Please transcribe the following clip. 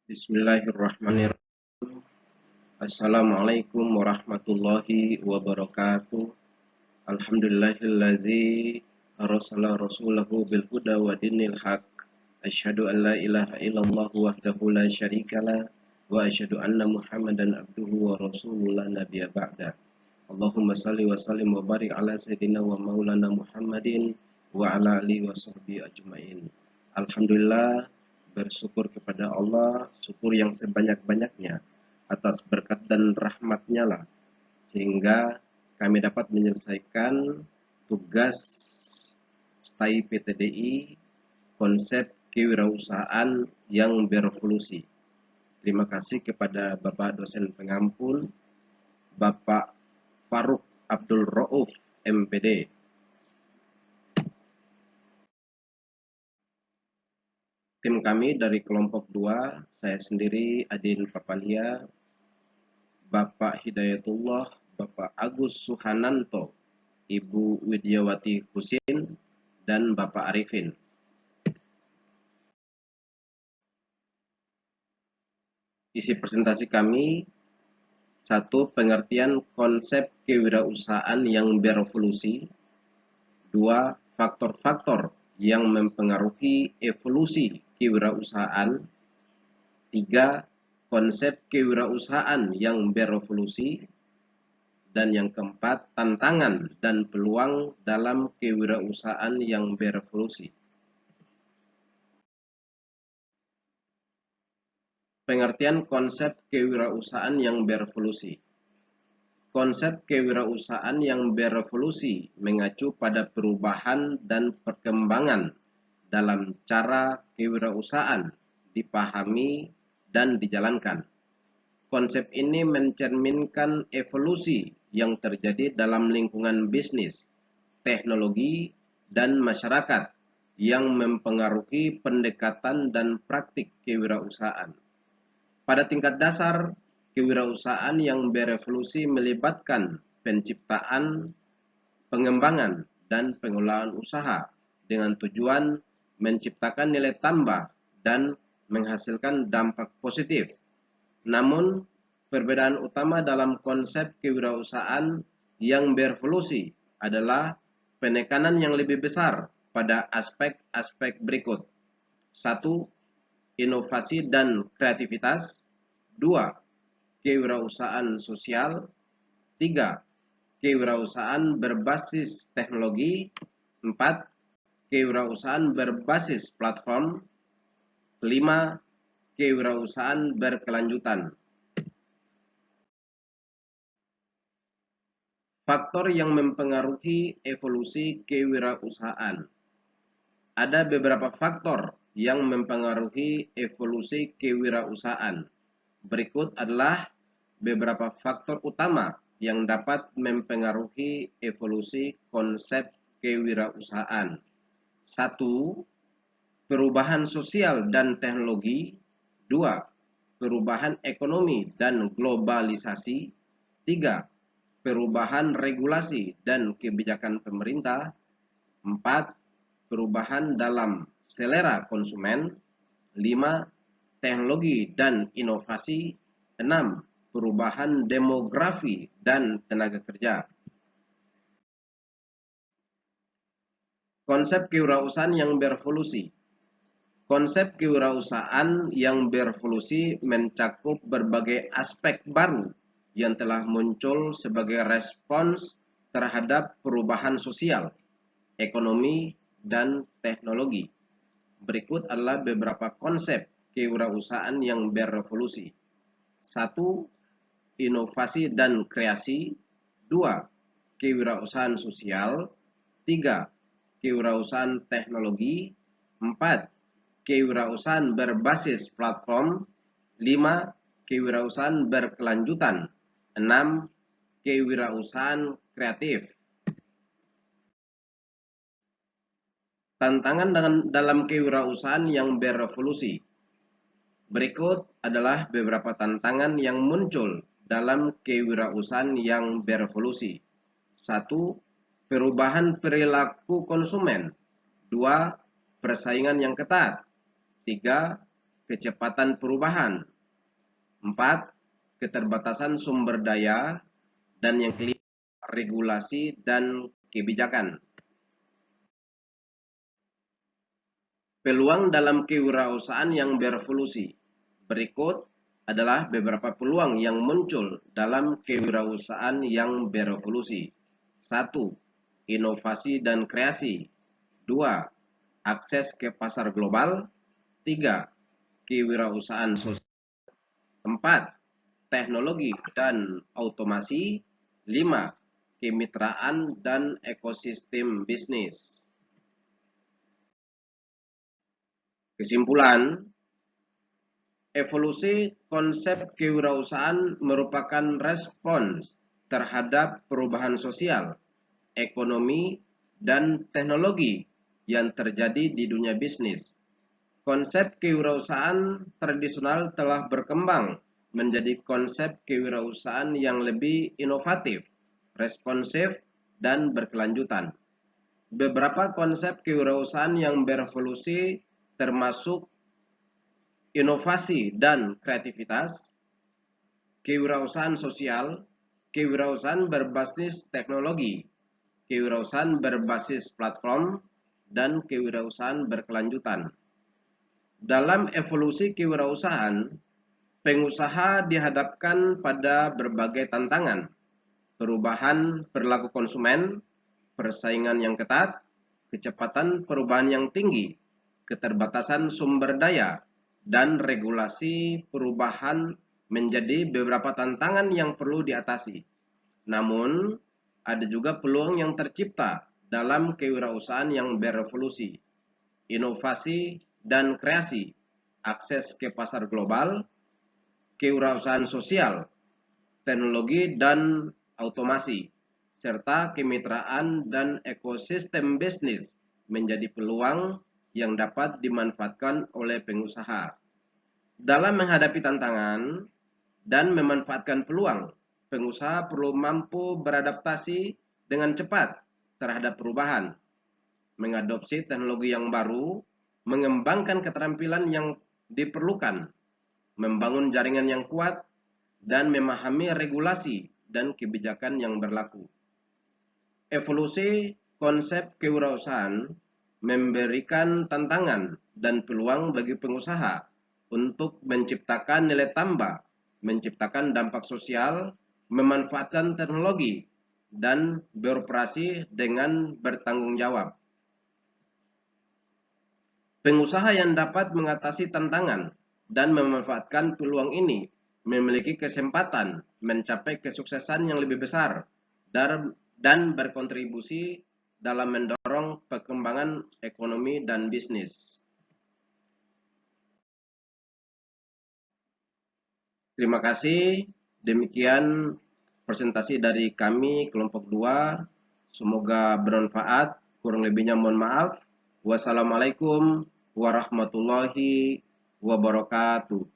Bismillahirrahmanirrahim. Assalamualaikum warahmatullahi wabarakatuh. Alhamdulillahillazi arsala rasulahu bil huda wa dinil haq. Asyhadu an la ilaha illallah wahdahu la syarikalah wa asyhadu anna Muhammadan abduhu wa rasuluhu la nabiyya ba'da. Allahumma salli wa sallim wa barik ala sayyidina wa maulana Muhammadin wa ala alihi wa sahbihi ajmain. Alhamdulillah, bersyukur kepada Allah, syukur yang sebanyak-banyaknya atas berkat dan rahmatnya lah, sehingga kami dapat menyelesaikan tugas STAI PTDI konsep kewirausahaan yang berevolusi. Terima kasih kepada Bapak dosen pengampun, Bapak Faruk Abdul Rauf, MPD. Tim kami dari kelompok 2, saya sendiri Adin Papalia, Bapak Hidayatullah, Bapak Agus Suhananto, Ibu Widyawati Husin, dan Bapak Arifin. Isi presentasi kami: 1. Pengertian konsep kewirausahaan yang berevolusi. 2. Faktor-faktor yang mempengaruhi evolusi kewirausahaan. 3. Konsep kewirausahaan yang berevolusi. Dan yang keempat, tantangan dan peluang dalam kewirausahaan yang berevolusi. Pengertian konsep kewirausahaan yang berevolusi. Konsep kewirausahaan yang berevolusi mengacu pada perubahan dan perkembangan dalam cara kewirausahaan dipahami dan dijalankan. Konsep ini mencerminkan evolusi yang terjadi dalam lingkungan bisnis, teknologi, dan masyarakat yang mempengaruhi pendekatan dan praktik kewirausahaan. Pada tingkat dasar, kewirausahaan yang berevolusi melibatkan penciptaan, pengembangan, dan pengelolaan usaha dengan tujuan menciptakan nilai tambah dan menghasilkan dampak positif. Namun, perbedaan utama dalam konsep kewirausahaan yang berevolusi adalah penekanan yang lebih besar pada aspek-aspek berikut. 1. Inovasi dan kreativitas. 2. Kewirausahaan sosial. 3. Kewirausahaan berbasis teknologi. 4. Kewirausahaan berbasis platform. 5. Kewirausahaan berkelanjutan. Faktor yang mempengaruhi evolusi kewirausahaan. Ada beberapa faktor yang mempengaruhi evolusi kewirausahaan. Berikut adalah beberapa faktor utama yang dapat mempengaruhi evolusi konsep kewirausahaan. 1. Perubahan sosial dan teknologi. 2. Perubahan ekonomi dan globalisasi. 3. Perubahan regulasi dan kebijakan pemerintah. 4. Perubahan dalam selera konsumen. 5. Teknologi dan inovasi. 6. Perubahan demografi dan tenaga kerja. Konsep kewirausahaan yang berevolusi. Konsep kewirausahaan yang berevolusi mencakup berbagai aspek baru yang telah muncul sebagai respons terhadap perubahan sosial, ekonomi, dan teknologi. Berikut adalah beberapa konsep kewirausahaan yang berevolusi. 1. Inovasi dan kreasi. 2. Kewirausahaan sosial. 3. Kewirausahaan teknologi. 4. Kewirausahaan berbasis platform. 5. Kewirausahaan berkelanjutan. 6. Kewirausahaan kreatif. Tantangan dalam kewirausahaan yang berevolusi. Berikut adalah beberapa tantangan yang muncul dalam kewirausahaan yang berevolusi. 1. Perubahan perilaku konsumen. 2. Persaingan yang ketat. 3. kecepatan perubahan. 4. Keterbatasan sumber daya. Dan yang kelima, regulasi dan kebijakan. Peluang dalam kewirausahaan yang berevolusi. Berikut adalah beberapa peluang yang muncul dalam kewirausahaan yang berevolusi. 1. Inovasi dan kreasi. 2. Akses ke pasar global. 3. Kewirausahaan sosial. 4. Teknologi dan otomasi. 5. Kemitraan dan ekosistem bisnis. Kesimpulan, evolusi konsep kewirausahaan merupakan respons terhadap perubahan sosial, ekonomi, dan teknologi yang terjadi di dunia bisnis. Konsep kewirausahaan tradisional telah berkembang menjadi konsep kewirausahaan yang lebih inovatif, responsif, dan berkelanjutan. Beberapa konsep kewirausahaan yang berevolusi termasuk inovasi dan kreativitas, kewirausahaan sosial, kewirausahaan berbasis teknologi, kewirausahaan berbasis platform, dan kewirausahaan berkelanjutan. Dalam evolusi kewirausahaan, pengusaha dihadapkan pada berbagai tantangan, perubahan perilaku konsumen, persaingan yang ketat, kecepatan perubahan yang tinggi, keterbatasan sumber daya, dan regulasi perubahan menjadi beberapa tantangan yang perlu diatasi. Namun, ada juga peluang yang tercipta dalam kewirausahaan yang berevolusi, inovasi dan kreasi, akses ke pasar global, kewirausahaan sosial, teknologi dan otomasi, serta kemitraan dan ekosistem bisnis menjadi peluang yang dapat dimanfaatkan oleh pengusaha. Dalam menghadapi tantangan dan memanfaatkan peluang, pengusaha perlu mampu beradaptasi dengan cepat terhadap perubahan, mengadopsi teknologi yang baru, mengembangkan keterampilan yang diperlukan, membangun jaringan yang kuat, dan memahami regulasi dan kebijakan yang berlaku. Evolusi konsep kewirausahaan memberikan tantangan dan peluang bagi pengusaha untuk menciptakan nilai tambah, menciptakan dampak sosial, memanfaatkan teknologi, dan beroperasi dengan bertanggung jawab. Pengusaha yang dapat mengatasi tantangan dan memanfaatkan peluang ini memiliki kesempatan mencapai kesuksesan yang lebih besar dan berkontribusi dalam mendorong perkembangan ekonomi dan bisnis. Terima kasih. Demikian presentasi dari kami kelompok 2. Semoga bermanfaat. Kurang lebihnya mohon maaf. Wassalamualaikum warahmatullahi wabarakatuh.